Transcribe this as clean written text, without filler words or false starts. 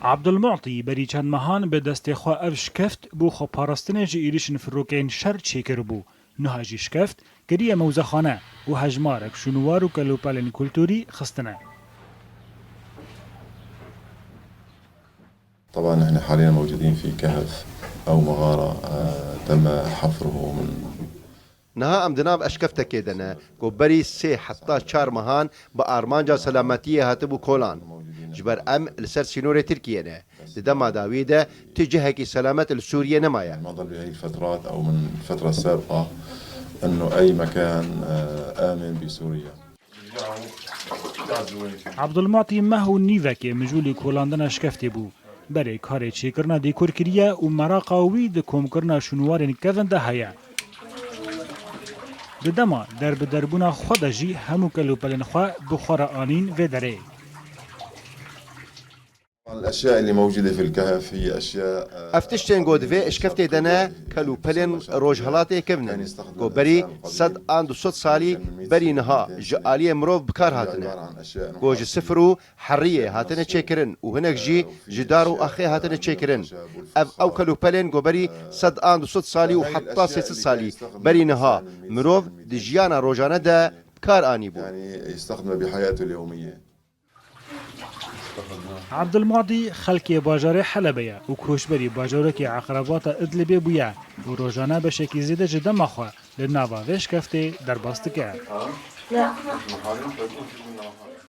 عبدالمعطی بری چند مهان به دست خوا اف شکفت بو خو پاراستنه جی ایریشن فروکین شر چیکر بو. نه جی شکفت گریه موزخانه و هجمارک شنوار و کلوپالن کلتوری خستنه. طبعا احنا حاليا موجودين في كهف او مغارة تم حفره من نها ام دناب اشکفته کدنه کو بری سه حتی 4 مهان با ارمانجا سلامتی هاتبو کولان جبر ام لسر سينوري تركيا نه لدما داويده تجهه کی سلامت لسوريا نمايا ما ضل بهي الفترات او من الفترة السابقة انه اي مكان امن بسوريا. عبدالمعطی مهو نیوکی مجولی کولاندن اشکفته بو. بری کاری چیکرنا دیکور کریه و مراقاوی د کوم کرنا شنوارن کونده هیا. دما در بدربونا خود جی همو کلوپلن خوا بخورا آنین و دره. الاشياء اللي موجودة في الكهف هي اشياء افتشتين قود في اشكفتي دنا كلو بلين روج هلاتي كفنن قو بري صد اند صد سالي بري نها جالية مروف بكار هاتنا قو جي سفرو حرية هاتنا تشيكرن وهناك جي جدارو اخي هاتنا تشيكرن او كلو بلين قو بري صد اند صد سالي وحتى 6 سالي بري نها مروف دي جيانا روجانا دا بكار اني بو يعني يستخدمه بحياته اليومية. عبدالمعطی خلکی باجار حلبیه و کوشبری باجارکی عقربات ادلبی بویه و روزانه به شکل زیده جدا مخواه لناوا وش کفته در باست کرد.